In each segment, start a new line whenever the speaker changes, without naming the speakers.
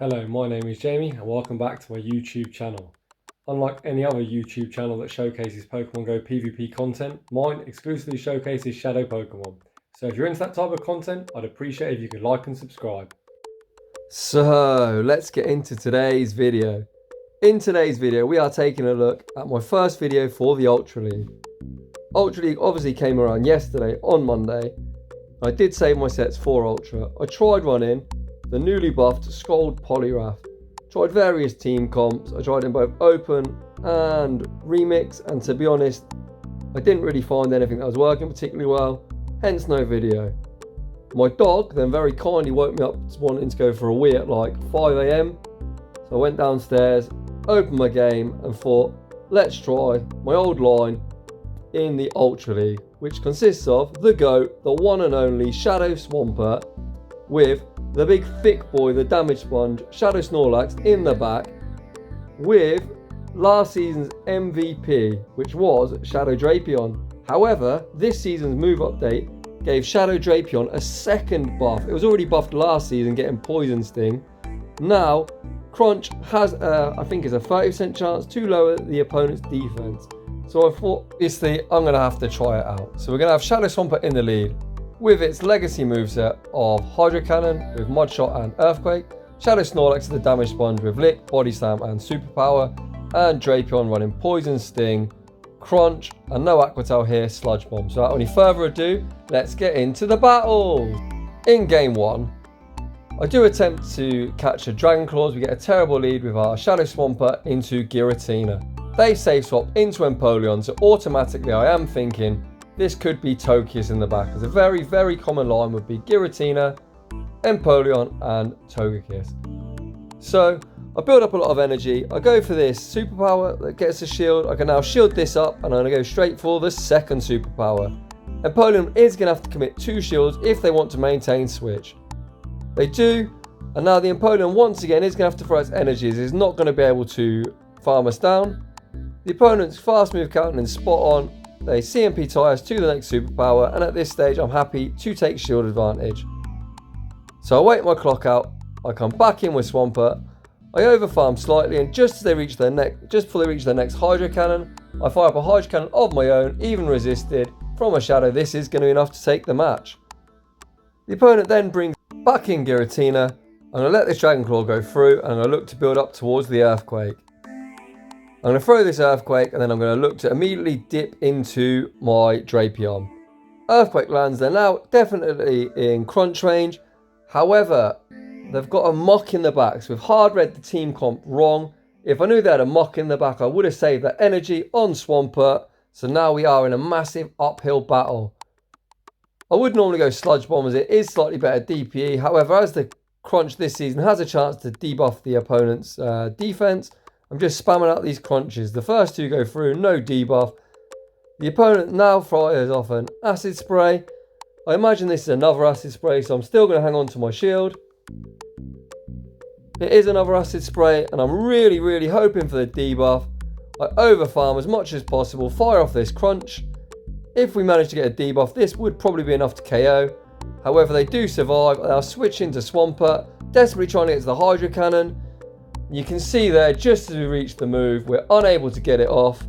Hello, my name is Jamie and welcome back to my YouTube channel. Unlike any other YouTube channel that showcases Pokemon Go PvP content, mine exclusively showcases Shadow Pokemon. So if you're into that type of content, I'd appreciate if you could like and subscribe.
So let's get into today's video. In today's video we are taking a look at my first video for the Ultra League. Ultra League obviously came around yesterday on Monday. I did save my sets for Ultra. I tried running the newly buffed Scald Poliwrath. Tried various team comps. I tried in both open and remix, and to be honest, I didn't really find anything that was working particularly well, hence no video. My dog then very kindly woke me up wanting to go for a wee at like 5 AM. So I went downstairs, opened my game and thought, let's try my old line in the Ultra League, which consists of the GOAT, the one and only Shadow Swampert, with the big thick boy, the damage sponge, Shadow Snorlax in the back, with last season's MVP, which was Shadow Drapion. However, this season's move update gave Shadow Drapion a second buff. It was already buffed last season, getting Poison Sting. Now, Crunch has, I think it's a 30% chance to lower the opponent's defense. So I thought, obviously, I'm going to have to try it out. So we're going to have Shadow Swampert in the lead, with its legacy moveset of Hydro Cannon with Mudshot and Earthquake, Shadow Snorlax is the damage sponge with Lick, Body Slam and Superpower, and Drapion running Poison Sting, Crunch, and no Aqua Tail here, Sludge Bomb. So without any further ado, let's get into the battle. In game 1, I do attempt to catch a Dragon Claws. We get a terrible lead with our Shadow Swampert into Giratina. They save swap into Empoleon, so automatically I am thinking this could be Togekiss in the back, as a very, very common line would be Giratina, Empoleon and Togekiss. So I build up a lot of energy. I go for this superpower that gets a shield. I can now shield this up and I'm going to go straight for the second superpower. Empoleon is going to have to commit 2 shields if they want to maintain switch. They do, and now the Empoleon once again is going to have to throw its energies. It's not going to be able to farm us down. The opponent's fast move counting is spot on. They CMP tie us to the next superpower, and at this stage I'm happy to take shield advantage. So I wait my clock out, I come back in with Swampert, I overfarm slightly, and just before they reach their next Hydro Cannon, I fire up a Hydro Cannon of my own, even resisted, from a Shadow. This is going to be enough to take the match. The opponent then brings back in Giratina. I'm going to let this Dragon Claw go through, and I'm going to look to build up towards the Earthquake. I'm going to throw this Earthquake and then I'm going to look to immediately dip into my Drapion. Earthquake lands, they're now definitely in crunch range. However, they've got a Mock in the back, so we've hard read the team comp wrong. If I knew they had a Mock in the back, I would have saved that energy on Swampert. So now we are in a massive uphill battle. I would normally go Sludge Bomb as it is slightly better DPE. However, as the crunch this season has a chance to debuff the opponent's defense, I'm just spamming out these crunches. The first 2 go through, no debuff. The opponent now fires off an Acid Spray. I imagine this is another Acid Spray, so I'm still going to hang on to my shield. It is another Acid Spray, and I'm really, really hoping for the debuff. I overfarm as much as possible, fire off this crunch. If we manage to get a debuff, this would probably be enough to KO. However, they do survive. I'll switch into Swampert, desperately trying to get to the Hydro Cannon. You can see there, just as we reach the move, we're unable to get it off,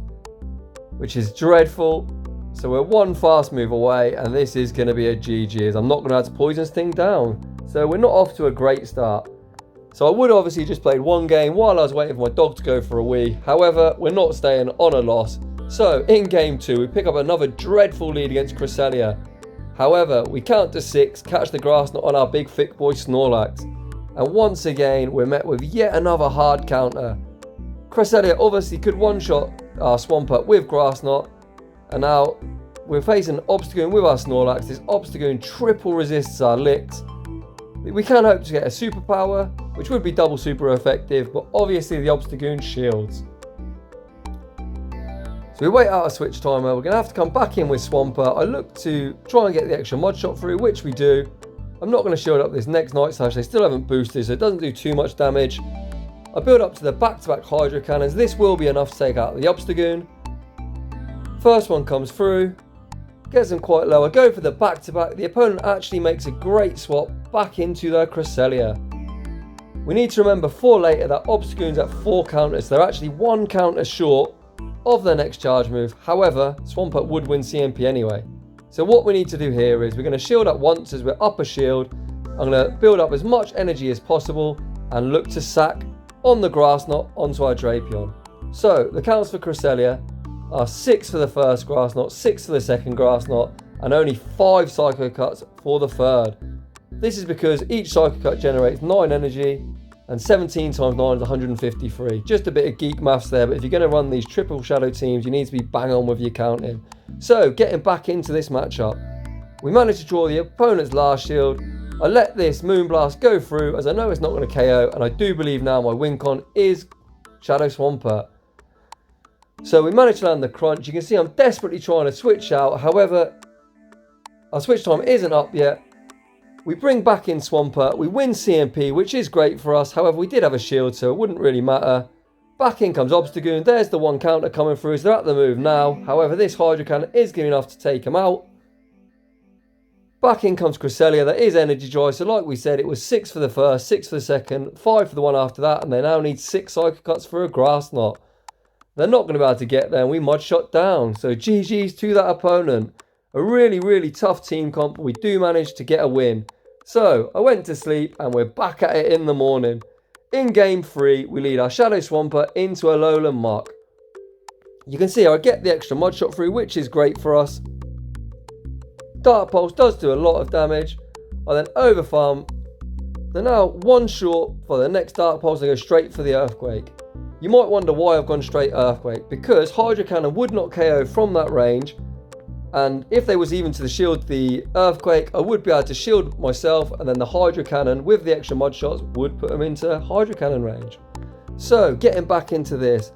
which is dreadful. So we're one fast move away, and this is going to be a GG, as I'm not going to have to Poison Sting down. So we're not off to a great start. So I would obviously just played one game while I was waiting for my dog to go for a wee. However, we're not staying on a loss. So in game 2, we pick up another dreadful lead against Cresselia. However, we count to 6, catch the grass knot on our big thick boy Snorlax. And once again, we're met with yet another hard counter. Cresselia obviously could one-shot our Swampert with Grass Knot. And now we're facing Obstagoon with our Snorlax. This Obstagoon triple resists our licks. We can hope to get a superpower, which would be double super effective, but obviously the Obstagoon shields. So we wait out a switch timer. We're going to have to come back in with Swampert. I look to try and get the extra Mudshot through, which we do. I'm not going to shield up this next Night Slash. They still haven't boosted, so it doesn't do too much damage. I build up to the back-to-back Hydro Cannons. This will be enough to take out the Obstagoon. First one comes through. Gets them quite low. I go for the back-to-back. The opponent actually makes a great swap back into their Cresselia. We need to remember for later that Obstagoon's at 4 counters. They're actually 1 counter short of their next charge move. However, Swampert would win CMP anyway. So what we need to do here is we're going to shield up once as we're up a shield. I'm going to build up as much energy as possible and look to sack on the Grass Knot onto our Drapion. So the counts for Cresselia are 6 for the first Grass Knot, 6 for the second Grass Knot, and only 5 Psycho Cuts for the third. This is because each Psycho Cut generates 9 energy, and 17 times 9 is 153. Just a bit of geek maths there, but if you're going to run these triple shadow teams, you need to be bang on with your counting. So, getting back into this matchup, we managed to draw the opponent's last shield. I let this Moonblast go through, as I know it's not going to KO, and I do believe now my win con is Shadow Swampert. So we managed to land the crunch. You can see I'm desperately trying to switch out, however, our switch time isn't up yet. We bring back in Swampert, we win CMP, which is great for us. However, we did have a shield, so it wouldn't really matter. Back in comes Obstagoon. There's the 1 counter coming through, so they're at the move now. However, this Hydro Cannon is good enough to take him out. Back in comes Cresselia. There is Energy Drive, so like we said, it was 6 for the first, 6 for the second, 5 for the one after that, and they now need 6 Psycho Cuts for a Grass Knot. They're not going to be able to get there, and we mudshot down. So GG's to that opponent. A really, really tough team comp, but we do manage to get a win. So, I went to sleep and we're back at it in the morning. In game 3, we lead our Shadow Swampert into a lowland muck. You can see I get the extra mudshot through, which is great for us. Dark Pulse does do a lot of damage. I then overfarm. They're now 1 short for the next Dark Pulse. They go straight for the Earthquake. You might wonder why I've gone straight Earthquake. Because Hydro Cannon would not KO from that range. And if they was even to shield the Earthquake, I would be able to shield myself, and then the Hydro Cannon with the extra mud shots would put them into Hydro Cannon range. So, getting back into this,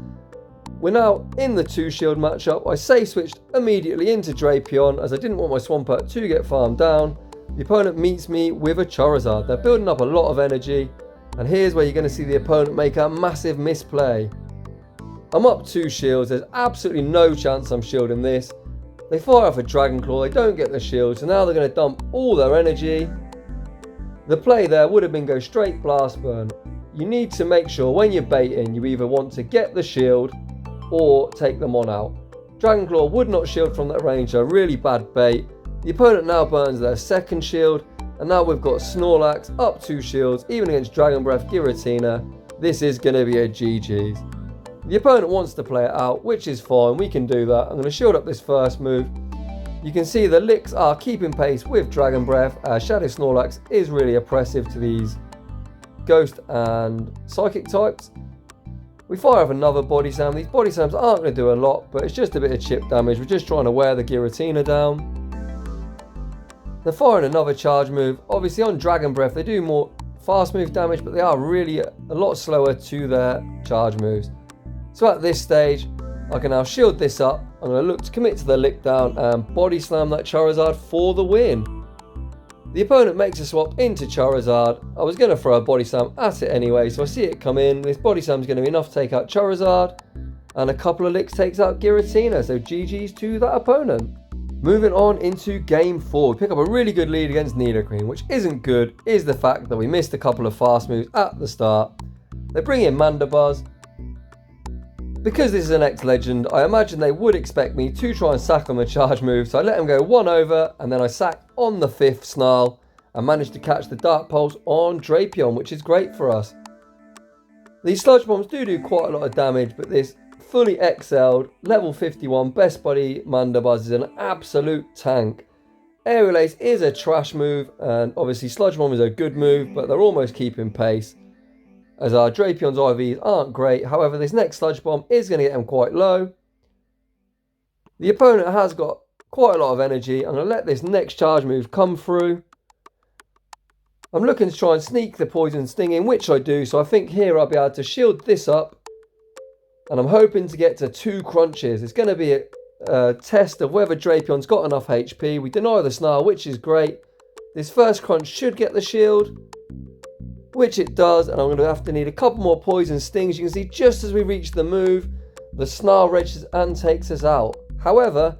we're now in the 2 shield matchup. I safe switched immediately into Drapion as I didn't want my Swampert to get farmed down. The opponent meets me with a Charizard. They're building up a lot of energy, and here's where you're going to see the opponent make a massive misplay. I'm up 2 shields. There's absolutely no chance I'm shielding this. They fire off a Dragon Claw, they don't get the shield, so now they're going to dump all their energy. The play there would have been go straight Blast Burn. You need to make sure when you're baiting, you either want to get the shield or take them on out. Dragon Claw would not shield from that range, so a really bad bait. The opponent now burns their second shield, and now we've got Snorlax up 2 shields, even against Dragon Breath, Giratina. This is going to be a GG's. The opponent wants to play it out, which is fine, we can do that. I'm going to shield up this first move. You can see the licks are keeping pace with Dragon Breath. Shadow Snorlax is really oppressive to these Ghost and Psychic types. We fire off another Body Slam. These Body Slams aren't going to do a lot, but it's just a bit of chip damage. We're just trying to wear the Giratina down. They're firing another charge move. Obviously on Dragon Breath they do more fast move damage, but they are really a lot slower to their charge moves. So at this stage, I can now shield this up. I'm going to look to commit to the lick down and Body Slam that Charizard for the win. The opponent makes a swap into Charizard. I was going to throw a Body Slam at it anyway, so I see it come in. This Body Slam is going to be enough to take out Charizard, and a couple of licks takes out Giratina, so GG's to that opponent. Moving on into game 4, we pick up a really good lead against Nidoqueen. Which isn't good is the fact that we missed a couple of fast moves at the start. They bring in Mandibuzz. Because this is an X-Legend, I imagine they would expect me to try and sack on the charge move, so I let them go 1 over, and then I sack on the 5th Snarl, and managed to catch the Dark Pulse on Drapion, which is great for us. These Sludge Bombs do quite a lot of damage, but this fully XL'd, level 51, best buddy Mandibuzz is an absolute tank. Aerial Ace is a trash move, and obviously Sludge Bomb is a good move, but they're almost keeping pace, as our Drapion's IVs aren't great. However, this next Sludge Bomb is going to get him quite low. The opponent has got quite a lot of energy. I'm going to let this next charge move come through. I'm looking to try and sneak the Poison Sting in, which I do. So I think here I'll be able to shield this up. And I'm hoping to get to 2 crunches. It's going to be a test of whether Drapion's got enough HP. We deny the Snarl, which is great. This first crunch should get the shield, which it does, and I'm going to have to need a couple more Poison Stings. You can see just as we reach the move, the Snarl reaches and takes us out. However,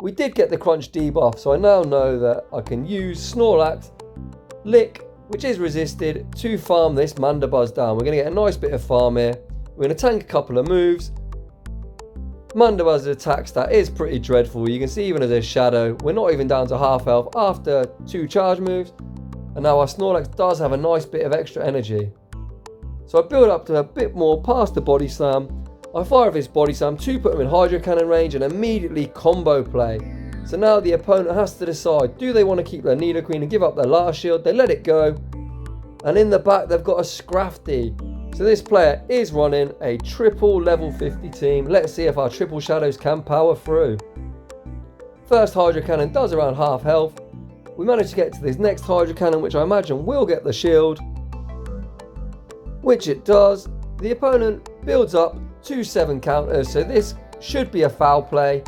we did get the Crunch debuff, so I now know that I can use Snorlax, Lick, which is resisted, to farm this Mandibuzz down. We're going to get a nice bit of farm here. We're going to tank a couple of moves. Mandibuzz's attack stat is pretty dreadful. You can see even as a shadow, we're not even down to half health after 2 charge moves. And now our Snorlax does have a nice bit of extra energy. So I build up to a bit more past the body slam. I fire off his body slam to put him in Hydro Cannon range and immediately combo play. So now the opponent has to decide, do they want to keep their Nidoqueen and give up their last shield? They let it go. And in the back they've got a Scrafty. So this player is running a triple level 50 team. Let's see if our triple shadows can power through. First Hydro Cannon does around half health. We manage to get to this next Hydro Cannon, which I imagine will get the shield. Which it does. The opponent builds up 2-7 counters, so this should be a foul play.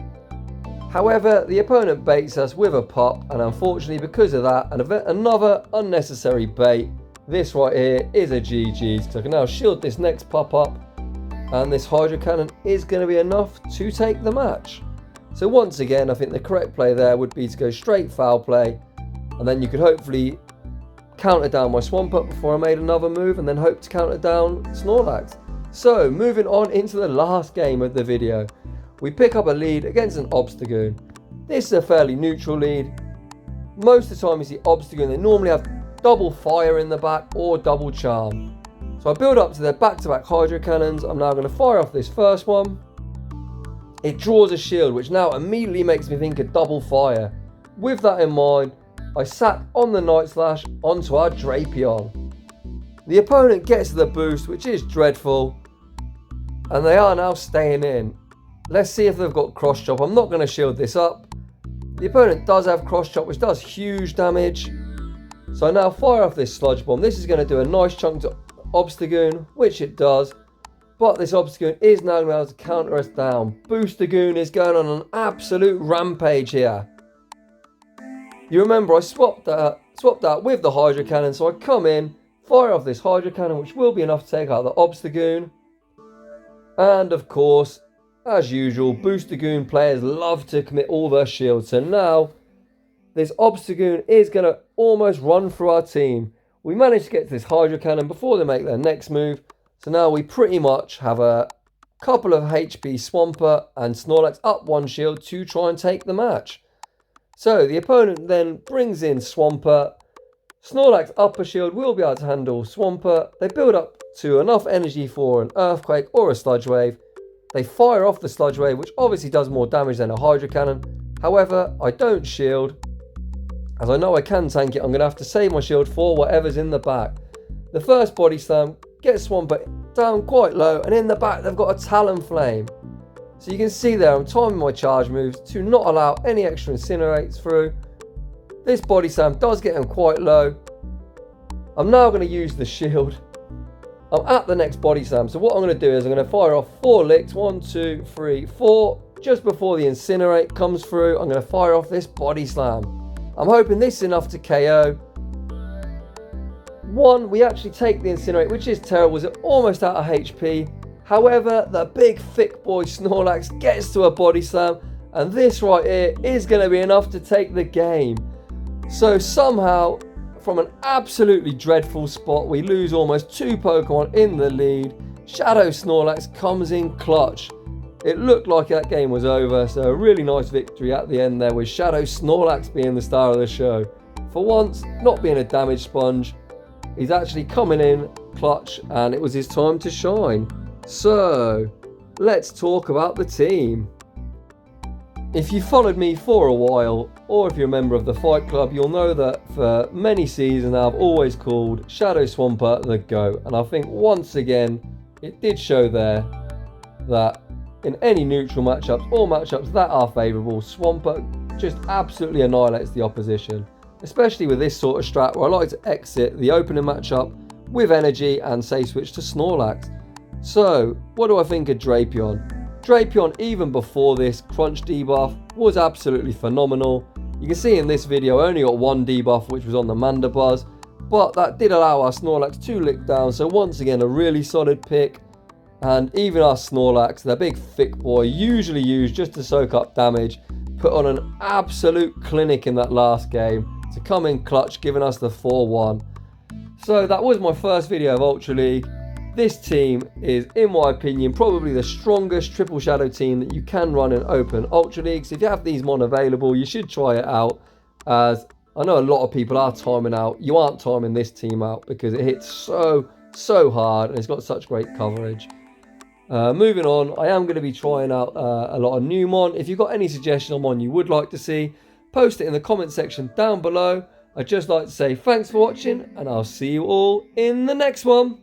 However, the opponent baits us with a pop, and unfortunately because of that, and another unnecessary bait, this right here is a GG's, because I can now shield this next pop-up, and this Hydro Cannon is going to be enough to take the match. So once again, I think the correct play there would be to go straight foul play, and then you could hopefully counter down my Swampert before I made another move, and then hope to counter down Snorlax. So moving on into the last game of the video, we pick up a lead against an Obstagoon. This is a fairly neutral lead. Most of the time you see Obstagoon, they normally have double fire in the back or double charm. So I build up to their back-to-back Hydro Cannons. I'm now going to fire off this first one. It draws a shield, which now immediately makes me think of double fire. With that in mind, I sack on the Night Slash onto our Drapion. The opponent gets the boost, which is dreadful, and they are now staying in. Let's see if they've got Cross Chop. I'm not going to shield this up. The opponent does have Cross Chop, which does huge damage. So I now fire off this Sludge Bomb. This is going to do a nice chunk to Obstagoon, which it does. But this Obstagoon is now going to be able to counter us down. Boostagoon is going on an absolute rampage here. You remember I swapped out with the Hydro Cannon, so I come in, fire off this Hydro Cannon, which will be enough to take out the Obstagoon. And of course, as usual, Boostagoon players love to commit all their shields. So now, this Obstagoon is going to almost run through our team. We managed to get to this Hydro Cannon before they make their next move. So now we pretty much have a couple of HP Swampert and Snorlax up 1 shield to try and take the match. So the opponent then brings in Swampert. Snorlax up a shield will be able to handle Swampert. They build up to enough energy for an Earthquake or a Sludge Wave. They fire off the Sludge Wave, which obviously does more damage than a Hydro Cannon. However, I don't shield. As I know I can tank it, I'm going to have to save my shield for whatever's in the back. The first Body Slam gets Swampert down quite low, and in the back they've got a Talonflame. So you can see there I'm timing my charge moves to not allow any extra Incinerates through. This Body Slam does get him quite low. I'm now going to use the shield. I'm at the next Body Slam, so what I'm going to do is I'm going to fire off 4 licks, 1, 2, 3, 4. Just before the Incinerate comes through, I'm going to fire off this Body Slam. I'm hoping this is enough to KO. 1, we actually take the Incinerate, which is terrible, as it's almost out of HP. However, the big thick boy Snorlax gets to a Body Slam, and this right here is going to be enough to take the game. So somehow, from an absolutely dreadful spot, we lose almost 2 Pokemon in the lead. Shadow Snorlax comes in clutch. It looked like that game was over, so a really nice victory at the end there with Shadow Snorlax being the star of the show. For once, not being a damage sponge, he's actually coming in clutch, and it was his time to shine. So, let's talk about the team. If you followed me for a while, or if you're a member of the Fight Club, you'll know that for many seasons I've always called Shadow Swampert the GOAT. And I think once again, it did show there that in any neutral matchups or matchups that are favourable, Swampert just absolutely annihilates the opposition. Especially with this sort of strat where I like to exit the opening matchup with energy and say switch to Snorlax. So, what do I think of Drapion? Drapion, even before this crunch debuff, was absolutely phenomenal. You can see in this video I only got 1 debuff, which was on the Mandibuzz, but that did allow our Snorlax to lick down, so once again a really solid pick. And even our Snorlax, the big thick boy, usually used just to soak up damage, put on an absolute clinic in that last game to come in clutch, giving us the 4-1. So that was my first video of Ultra League. This team is, in my opinion, probably the strongest triple shadow team that you can run in open Ultra League. So if you have these mon available, you should try it out. As I know a lot of people are timing out. You aren't timing this team out because it hits so hard and it's got such great coverage. Moving on, I am going to be trying out a lot of new mon. If you've got any suggestion on mon you would like to see, post it in the comment section down below. I'd just like to say thanks for watching, and I'll see you all in the next one.